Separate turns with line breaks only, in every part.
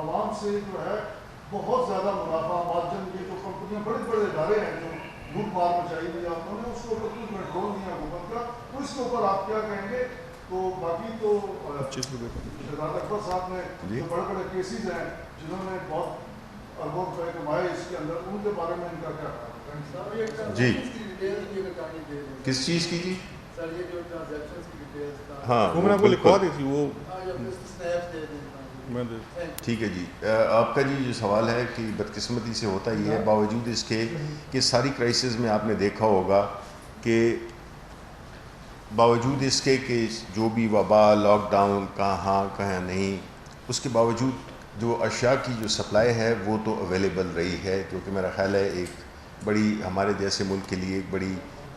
عوام سے جو ہے بہت زیادہ منافع مارجن, یہ جو کمپنیاں بڑے بڑے ادارے ہیں جو لوٹ مار مچائی ہوئی ہے, انہوں نے اس کے اوپر کوئی کنٹرول نہیں ہے حکومت کا. تو اس کے اوپر آپ کیا کہیں گے؟ تو باقی تو شہزاد اکبر صاحب نے جو بڑے بڑے کیسز ہیں جنہوں نے بہت اربوں روپے کمائے اس کے اندر, ان کے بارے میں ان کا کیا خیال ہے؟
جی کس چیز کی جی؟ ہاں
وہ میں نے آپ کو لکھوا دی تھی وہ.
ٹھیک ہے جی. آپ کا جی جو سوال ہے کہ بدقسمتی سے ہوتا ہی ہے, باوجود اس کے کہ ساری کرائسس میں آپ نے دیکھا ہوگا کہ باوجود اس کے کہ جو بھی وبا لاک ڈاؤن کہاں نہیں, اس کے باوجود جو اشیاء کی جو سپلائی ہے وہ تو اویلیبل رہی ہے, کیونکہ میرا خیال ہے ایک بڑی ہمارے جیسے ملک کے لیے ایک بڑی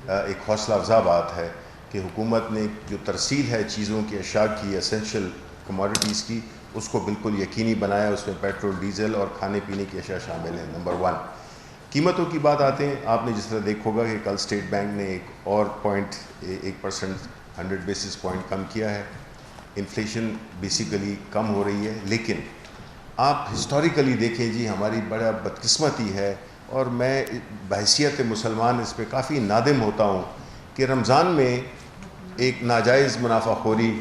ایک حوصلہ افزا بات ہے کہ حکومت نے جو ترسیل ہے چیزوں کی, اشیاء کی, اسینشل کموڈیٹیز کی, اس کو بالکل یقینی بنایا. اس میں پیٹرول, ڈیزل اور کھانے پینے کی اشیاء شامل ہیں. نمبر 1 قیمتوں کی بات آتے ہیں. آپ نے جس طرح دیکھا ہوگا کہ کل اسٹیٹ بینک نے ایک اور 1% 100 بیسس پوائنٹ کم کیا ہے. انفلیشن بیسیکلی کم ہو رہی ہے, لیکن آپ ہسٹوریکلی دیکھیں جی ہماری بڑا بدقسمتی ہے, اور میں بحیثیت مسلمان اس پہ کافی نادم ہوتا ہوں کہ رمضان میں ایک ناجائز منافع خوری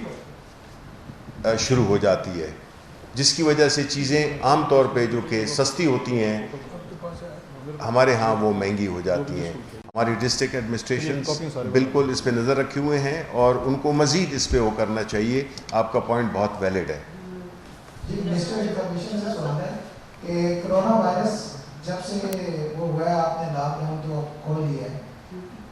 شروع ہو جاتی ہے, جس کی وجہ سے چیزیں عام طور پہ جو کہ سستی ہوتی ہیں ہمارے ہاں وہ مہنگی ہو جاتی ہیں. ہماری ڈسٹرکٹ ایڈمنسٹریشنز بالکل اس پہ نظر رکھے ہوئے ہیں اور ان کو مزید اس پہ وہ کرنا چاہیے. آپ کا پوائنٹ بہت ویلڈ ہے.
جی منسٹر انفارمیشن سے سوال ہے کہ کرونا وائرس جب سے وہ ہوا ہے, آپ نے لاک ڈاؤن تو کھول لیا ہے,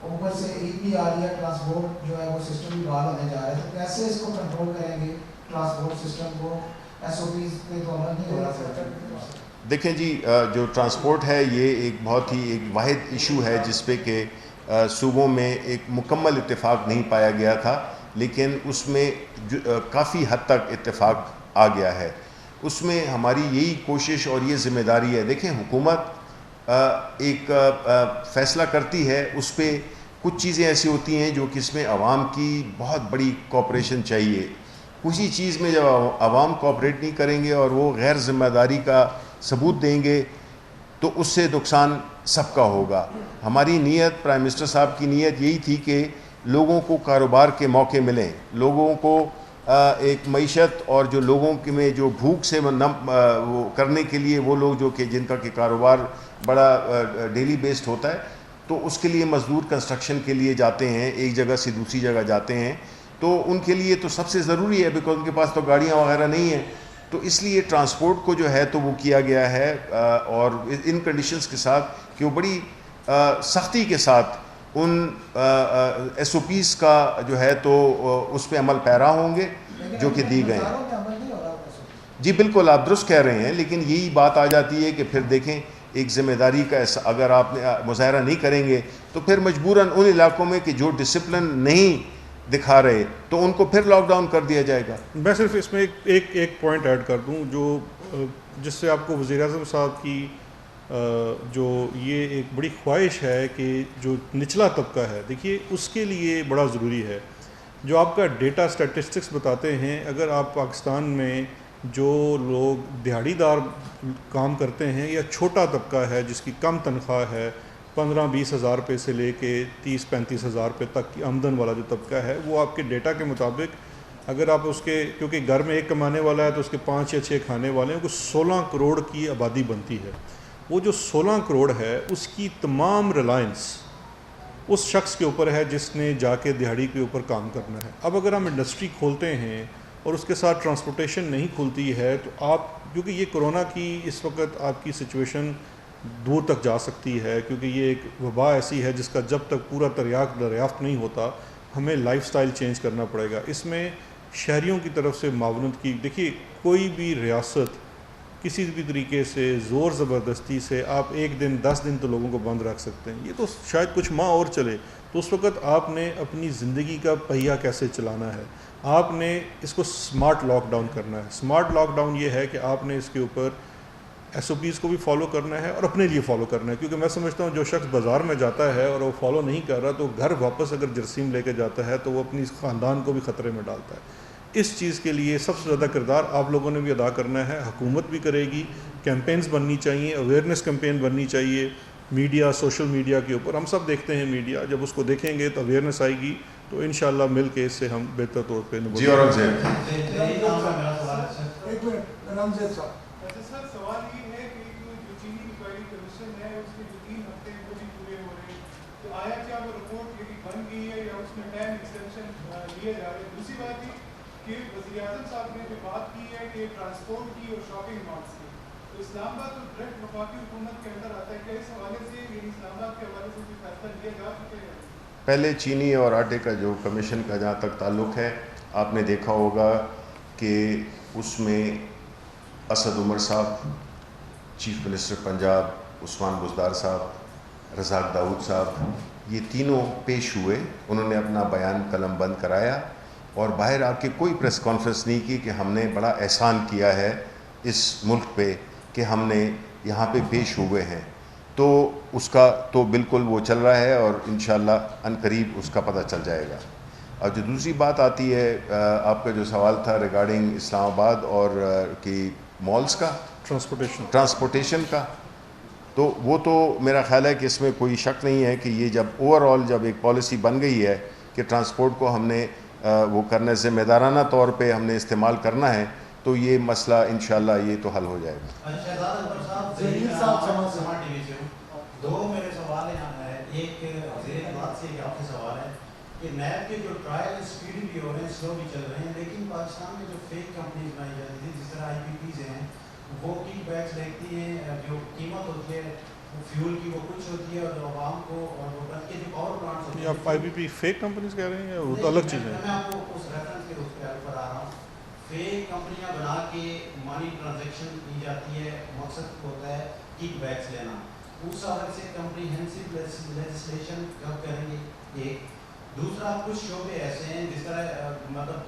اوپر سے عید بھی آ رہی ہے, ٹرانسپورٹ جو ہے وہ سسٹم بھی بحال ہونے جا رہا ہے, تو کیسے اس کو کنٹرول کریں گے ٹرانسپورٹ سسٹم کو؟ ایس او پیز پہ تو عمل نہیں ہو رہا.
دیکھیں جی جو ٹرانسپورٹ ہے یہ ایک بہت ہی ایک واحد ایشو ہے جس پہ کہ صوبوں میں ایک مکمل اتفاق نہیں پایا گیا تھا, لیکن اس میں کافی حد تک اتفاق آ گیا ہے. اس میں ہماری یہی کوشش اور یہ ذمہ داری ہے. دیکھیں حکومت ایک فیصلہ کرتی ہے, اس پہ کچھ چیزیں ایسی ہوتی ہیں جو کہ اس میں عوام کی بہت بڑی کوآپریشن چاہیے. کسی چیز میں جب عوام کوآپریٹ نہیں کریں گے اور وہ غیر ذمہ داری کا ثبوت دیں گے تو اس سے نقصان سب کا ہوگا. ہماری نیت, پرائم منسٹر صاحب کی نیت یہی تھی کہ لوگوں کو کاروبار کے موقع ملیں, لوگوں کو ایک معیشت اور جو لوگوں میں جو بھوک سے وہ کرنے کے لیے وہ لوگ جو کہ جن کا کہ کاروبار بڑا ڈیلی بیسڈ ہوتا ہے, تو اس کے لیے مزدور کنسٹرکشن کے لیے جاتے ہیں, ایک جگہ سے دوسری جگہ جاتے ہیں, تو ان کے لیے تو سب سے ضروری ہے, بیکاز ان کے پاس تو گاڑیاں وغیرہ نہیں ہیں. تو اس لیے ٹرانسپورٹ کو جو ہے تو وہ کیا گیا ہے, اور ان کنڈیشنز کے ساتھ کہ وہ بڑی سختی کے ساتھ ان ایس او پیز کا جو ہے تو اس پہ عمل پیرا ہوں گے جو کہ دی گئے ہیں. جی بالکل آپ درست کہہ رہے ہیں, لیکن یہی بات آ جاتی ہے کہ پھر دیکھیں ایک ذمہ داری کا اگر آپ مظاہرہ نہیں کریں گے تو پھر مجبوراً ان علاقوں میں کہ جو ڈسپلن نہیں دکھا رہے تو ان کو پھر لاک ڈاؤن کر دیا جائے گا.
میں صرف اس میں ایک پوائنٹ ایڈ کر دوں جو جس سے آپ کو وزیر اعظم صاحب کی جو یہ ایک بڑی خواہش ہے کہ جو نچلا طبقہ ہے, دیکھیے اس کے لیے بڑا ضروری ہے جو آپ کا ڈیٹا اسٹیٹسٹکس بتاتے ہیں. اگر آپ پاکستان میں جو لوگ دیہڑی دار کام کرتے ہیں یا چھوٹا طبقہ ہے جس کی کم تنخواہ ہے, 15-20 ہزار روپے سے لے کے 30-35 ہزار روپے تک کی آمدن والا جو طبقہ ہے, وہ آپ کے ڈیٹا کے مطابق اگر آپ اس کے, کیونکہ گھر میں ایک کمانے والا ہے تو اس کے 5 یا 6 کھانے والے ہیں, وہ 16 کروڑ کی آبادی بنتی ہے. وہ جو 16 کروڑ ہے اس کی تمام ریلائنس اس شخص کے اوپر ہے جس نے جا کے دیہڑی کے اوپر کام کرنا ہے. اب اگر ہم انڈسٹری کھولتے ہیں اور اس کے ساتھ ٹرانسپورٹیشن نہیں کھلتی ہے تو آپ, کیونکہ یہ کرونا کی اس وقت آپ کی سچویشن دور تک جا سکتی ہے, کیونکہ یہ ایک وبا ایسی ہے جس کا جب تک پورا دریافت نہیں ہوتا ہمیں لائف سٹائل چینج کرنا پڑے گا. اس میں شہریوں کی طرف سے معاونت کی, دیکھیے کوئی بھی ریاست کسی بھی طریقے سے زور زبردستی سے آپ ایک دن 10 دن تو لوگوں کو بند رکھ سکتے ہیں, یہ تو شاید کچھ ماہ اور چلے. تو اس وقت آپ نے اپنی زندگی کا پہیہ کیسے چلانا ہے, آپ نے اس کو سمارٹ لاک ڈاؤن کرنا ہے. سمارٹ لاک ڈاؤن یہ ہے کہ آپ نے اس کے اوپر ایس او پیز کو بھی فالو کرنا ہے اور اپنے لیے فالو کرنا ہے, کیونکہ میں سمجھتا ہوں جو شخص بازار میں جاتا ہے اور وہ فالو نہیں کر رہا تو گھر واپس اگر جراثیم لے کے جاتا ہے تو وہ اپنی خاندان کو بھی خطرے میں ڈالتا ہے. اس چیز کے لیے سب سے زیادہ کردار آپ لوگوں نے بھی ادا کرنا ہے، حکومت بھی کرے گی، کیمپینز بننی چاہیے، اویئرنیس کیمپین بننی چاہیے، میڈیا، سوشل میڈیا کے اوپر ہم سب دیکھتے ہیں میڈیا، جب اس کو دیکھیں گے تو اویئرنیس آئے گی، تو انشاءاللہ مل کے اس سے ہم بہتر طور پہ
جی اورنگزیب
ایک منٹ رمزیب صاحب.
سر سوال یہ ہے کہ جو چینی انکوائری کمیشن ہے اس کے جو 3 ہفتے وہ بھی پورے ہو رہے ہیں، تو آیا کیا وہ رپورٹ یہ بن گئی ہے یا اس میں ٹائم ایکسٹینشن لیا جا رہا ہے؟ دوسری بات یہ کہ وزیر اعظم صاحب نے جو بات کی ہے کہ ٹرانسپورٹ کی اور شاپنگ مالس کی، تو اسلام آباد تو ڈائریکٹ وفاقی حکومت کے اندر آتا ہے، کیا اس حوالے سے یعنی اسلام آباد کے حوالے سے کوئی فیصلہ لیا جا چکا ہے؟
پہلے چینی اور آٹے کا جو کمیشن کا جہاں تک تعلق ہے، آپ نے دیکھا ہوگا کہ اس میں اسد عمر صاحب، چیف منسٹر پنجاب عثمان بزدار صاحب، رزاق داؤد صاحب، یہ تینوں پیش ہوئے. انہوں نے اپنا بیان قلم بند کرایا اور باہر آ کے کوئی پریس کانفرنس نہیں کی کہ ہم نے بڑا احسان کیا ہے اس ملک پہ کہ ہم نے یہاں پہ پیش ہوئے ہیں. تو اس کا تو بالکل وہ چل رہا ہے اور انشاءاللہ ان قریب اس کا پتہ چل جائے گا. اور جو دوسری بات آتی ہے، آپ کا جو سوال تھا ریگارڈنگ اسلام آباد اور کی مالز کا ٹرانسپورٹیشن کا، تو وہ تو میرا خیال ہے کہ اس میں کوئی شک نہیں ہے کہ یہ جب اوور آل جب ایک پالیسی بن گئی ہے کہ ٹرانسپورٹ کو ہم نے وہ کرنے سے ذمہ طور پہ ہم نے استعمال کرنا ہے، تو یہ مسئلہ انشاءاللہ یہ تو حل ہو جائے گا.
دو میرے سوال ہیں، ایک وزیر اطلاعات سے ایک آپ سے سوال ہے کہ نیب کے جو ٹرائل اسپیڈ بھی ہو رہے ہیں، سلو بھی چل رہے ہیں، لیکن پاکستان میں جو فیک کمپنیز بنائی جاتی ہیں جس طرح آئی پی پیز ہیں، وہ کک بیکس دیکھتی ہیں، جو قیمت ہوتی ہے فیول کی وہ کچھ ہوتی ہے اور عوام کو، اور وہ بلکہ جو پاور پلانٹس ہوتے ہیں.
آپ آئی بی پی فیک کمپنیز کہہ رہے ہیں وہ تو الگ چیز ہے.
میں آپ کو اس ریفرنس کے اس پہ پر آ رہا ہوں. فیک کمپنیاں بنا کے منی ٹرانزیکشن کی جاتی ہے، مقصد ہوتا ہے کک بیکس لینا. اس حوالے سے کمپریہنسو لیجسلیشن کب کریں گے؟ ایک. دوسرا کچھ شعبے ایسے ہیں جس طرح مطلب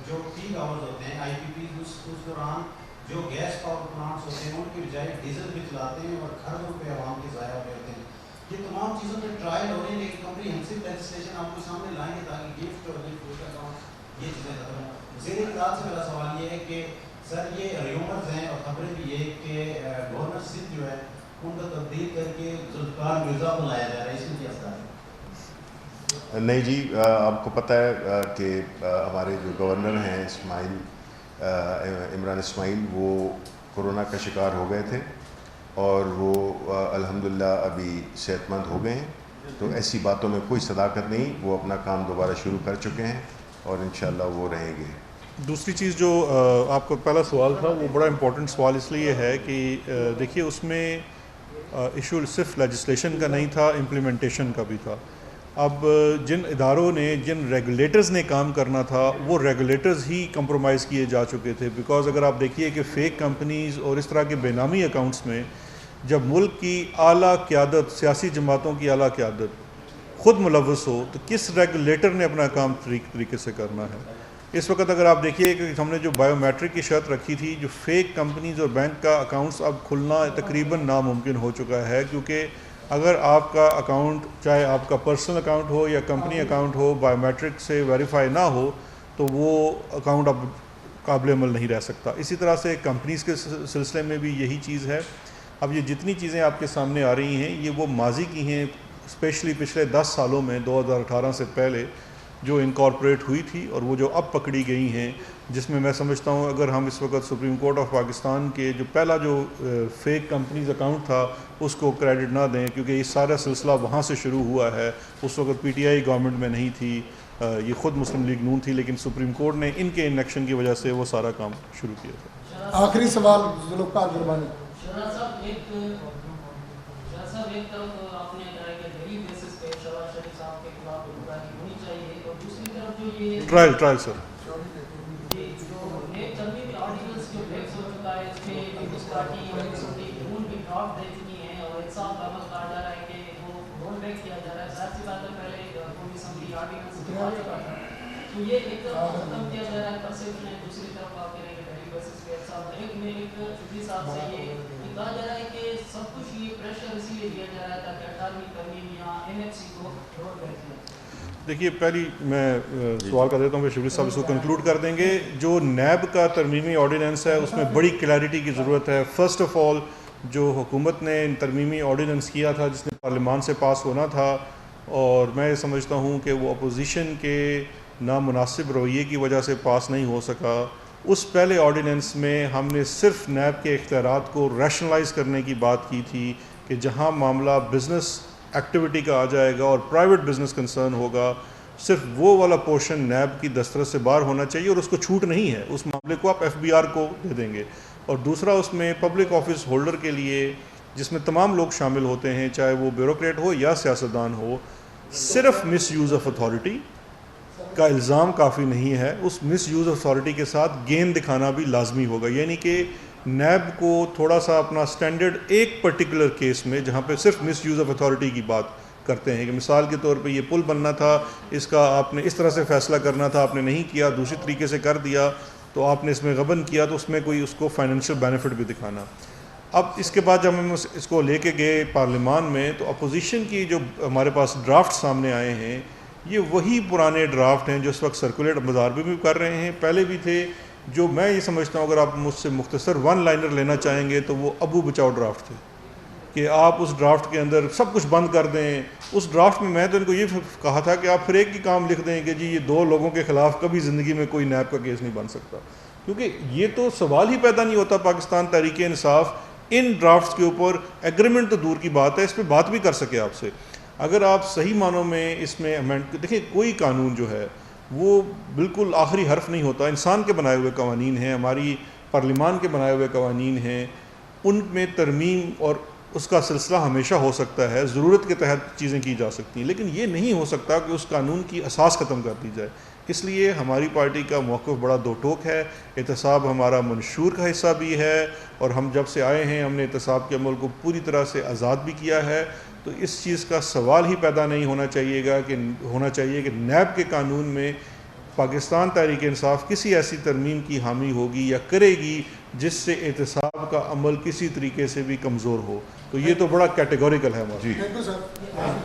جو پیک آورز ہوتے ہیں آئی پی پی، اس دوران جو گیس پاور پلانٹس ہوتے ہیں ان کی بجائے ڈیزل بھی چلاتے ہیں اور کھربوں روپے عوام کے ضائع ہوتے ہیں. یہ تمام چیزوں پہ ٹرائل ہو رہے ہیں، لیکن کمپریہنسو لیجسلیشن آپ کو سامنے لائیں گے تاکہ گفٹ اور گفٹ اکاؤنٹ یہ چیزیں ختم ہوں. وزیر اطلاعات سے میرا سوال یہ ہے کہ سر یہ ریومرز ہیں اور خبریں بھی یہ کہ گورنر سندھ جو ہے ان کو تبدیل کر کے ذوالفقار مرزا کو لایا جا رہا ہے، اس میں کیا اثر ہے؟
نہیں جی، آپ کو پتہ ہے کہ ہمارے جو گورنر ہیں عمران اسماعیل، وہ کورونا کا شکار ہو گئے تھے اور وہ الحمدللہ ابھی صحت مند ہو گئے ہیں. تو ایسی باتوں میں کوئی صداقت نہیں، وہ اپنا کام دوبارہ شروع کر چکے ہیں اور انشاءاللہ وہ رہیں گے.
دوسری چیز جو آپ کا پہلا سوال تھا وہ بڑا امپورٹنٹ سوال اس لیے ہے کہ دیکھیے اس میں ایشو صرف لیجسلیشن کا نہیں تھا، امپلیمنٹیشن کا بھی تھا. اب جن اداروں نے، جن ریگولیٹرز نے کام کرنا تھا وہ ریگولیٹرز ہی کمپرومائز کیے جا چکے تھے. بیکاز اگر آپ دیکھیے کہ فیک کمپنیز اور اس طرح کے بے نامی اکاؤنٹس میں جب ملک کی اعلیٰ قیادت، سیاسی جماعتوں کی اعلیٰ قیادت خود ملوث ہو تو کس ریگولیٹر نے اپنا کام طریقے سے کرنا ہے. اس وقت اگر آپ دیکھیے کہ ہم نے جو بائیو میٹرک کی شرط رکھی تھی، جو فیک کمپنیز اور بینک کا اکاؤنٹس اب کھلنا تقریباً ناممکن ہو چکا ہے. کیونکہ اگر آپ کا اکاؤنٹ، چاہے آپ کا پرسنل اکاؤنٹ ہو یا کمپنی اکاؤنٹ ہو، بائیو میٹرک سے ویریفائی نہ ہو تو وہ اکاؤنٹ اب قابل عمل نہیں رہ سکتا. اسی طرح سے کمپنیز کے سلسلے میں بھی یہی چیز ہے. اب یہ جتنی چیزیں آپ کے سامنے آ رہی ہیں یہ وہ ماضی کی ہیں، اسپیشلی پچھلے 10 سالوں میں 2018 سے پہلے جو انکارپوریٹ ہوئی تھی اور وہ جو اب پکڑی گئی ہیں، جس میں سمجھتا ہوں اگر ہم اس وقت سپریم کورٹ آف پاکستان کے جو پہلا جو فیک کمپنیز اکاؤنٹ تھا اس کو کریڈٹ نہ دیں، کیونکہ یہ سارا سلسلہ وہاں سے شروع ہوا ہے. اس وقت پی ٹی آئی گورنمنٹ میں نہیں تھی، یہ خود مسلم لیگ نون تھی، لیکن سپریم کورٹ نے ان کے انیکشن کی وجہ سے وہ سارا کام شروع کیا تھا.
آخری سوال ذوالفقار دربانی.
ایک طرف آپ نے کہا کہ ڈیلی بیسس پہ شہباز شریف صاحب کے خلاف گمراہی ہونی چاہیے، اور دوسری طرف جو یہ
ٹرائل سر
جو نیب ترمیم آرڈیننس جو ٹیکس ہو چکا ہے اس پہ پیپلز پارٹی اور اسمبلی رول بھی ڈرافٹ دے چکی ہیں اور ایک صاحب کا عمل کہا جا رہا ہے کہ وہ رول بیک کیا جا رہا ہے. ظاہر سی بات ہے پہلے قومی اسمبلی آرڈیننس آ چکا تھا، تو یہ ایک طرف ختم کیا جا رہا ہے پرسپشن ہے، دوسری طرف آپ کہہ رہے ہیں کہ ڈیلی بیسس پہ صاحب ایک میں ایک فضی صاحب سے یہ کہا جا رہا ہے کہ سب کچھ یہ پریشر اسی لیے دیا جا رہا ہے تاکہ 18ویں ترمیم یا این ایف سی کو رول بیک کیا.
دیکھیے پہلی میں سوال کر دیتا ہوں، پھر شبیر صاحب اس کو کنکلوڈ کر دیں گے. جو نیب کا ترمیمی آرڈیننس ہے اس میں بڑی کلیئرٹی کی ضرورت ہے. فرسٹ آف آل جو حکومت نے ترمیمی آرڈیننس کیا تھا جس نے پارلیمان سے پاس ہونا تھا، اور میں یہ سمجھتا ہوں کہ وہ اپوزیشن کے نامناسب رویے کی وجہ سے پاس نہیں ہو سکا. اس پہلے آرڈیننس میں ہم نے صرف نیب کے اختیارات کو ریشنلائز کرنے کی بات کی تھی کہ جہاں معاملہ بزنس ایکٹیویٹی کا آ جائے گا اور پرائیویٹ بزنس کنسرن ہوگا، صرف وہ والا پورشن نیب کی دسترس سے باہر ہونا چاہیے اور اس کو چھوٹ نہیں ہے. اس معاملے کو آپ ایف بی آر کو دے دیں گے. اور دوسرا اس میں پبلک آفس ہولڈر کے لیے جس میں تمام لوگ شامل ہوتے ہیں، چاہے وہ بیوروکریٹ ہو یا سیاستدان ہو، صرف مس یوز آف اتھارٹی کا الزام کافی نہیں ہے. اس مس یوز آف اتھارٹی کے ساتھ گین دکھانا بھی لازمی ہوگا. یعنی کہ نیب کو تھوڑا سا اپنا سٹینڈرڈ ایک پرٹیکولر کیس میں جہاں پہ صرف مس یوز آف اتھارٹی کی بات کرتے ہیں کہ مثال کے طور پہ یہ پل بننا تھا، اس کا آپ نے اس طرح سے فیصلہ کرنا تھا، آپ نے نہیں کیا، دوسری طریقے سے کر دیا تو آپ نے اس میں غبن کیا، تو اس میں کوئی اس کو فائنینشیل بینیفٹ بھی دکھانا. اب اس کے بعد جب ہم اس کو لے کے گئے پارلیمان میں تو اپوزیشن کی جو ہمارے پاس ڈرافٹ سامنے آئے ہیں یہ وہی پرانے ڈرافٹ ہیں جو اس وقت سرکولیٹ بازار میں بھی کر رہے ہیں، پہلے بھی تھے. جو میں یہ سمجھتا ہوں اگر آپ مجھ سے مختصر ون لائنر لینا چاہیں گے تو وہ ابو بچاؤ ڈرافٹ تھے کہ آپ اس ڈرافٹ کے اندر سب کچھ بند کر دیں. اس ڈرافٹ میں تو ان کو یہ کہا تھا کہ آپ پھر ایک ہی کام لکھ دیں کہ جی یہ 2 لوگوں کے خلاف کبھی زندگی میں کوئی نیب کا کیس نہیں بن سکتا، کیونکہ یہ تو سوال ہی پیدا نہیں ہوتا پاکستان تحریک انصاف ان ڈرافٹس کے اوپر ایگریمنٹ تو دور کی بات ہے اس پہ بات بھی کر سکے آپ سے. اگر آپ صحیح معنوں میں اس میں امینڈ دیکھیں، کوئی قانون جو ہے وہ بالکل آخری حرف نہیں ہوتا. انسان کے بنائے ہوئے قوانین ہیں، ہماری پارلیمان کے بنائے ہوئے قوانین ہیں، ان میں ترمیم اور اس کا سلسلہ ہمیشہ ہو سکتا ہے، ضرورت کے تحت چیزیں کی جا سکتی ہیں، لیکن یہ نہیں ہو سکتا کہ اس قانون کی اساس ختم کر دی جائے. اس لیے ہماری پارٹی کا موقف بڑا دو ٹوک ہے. احتساب ہمارا منشور کا حصہ بھی ہے اور ہم جب سے آئے ہیں ہم نے احتساب کے عمل کو پوری طرح سے آزاد بھی کیا ہے. تو اس چیز کا سوال ہی پیدا نہیں ہونا چاہیے کہ نیب کے قانون میں پاکستان تحریک انصاف کسی ایسی ترمیم کی حامی ہوگی یا کرے گی جس سے احتساب کا عمل کسی طریقے سے بھی کمزور ہو. تو یہ تو بڑا کیٹیگوریکل ہے ہمارا.
جی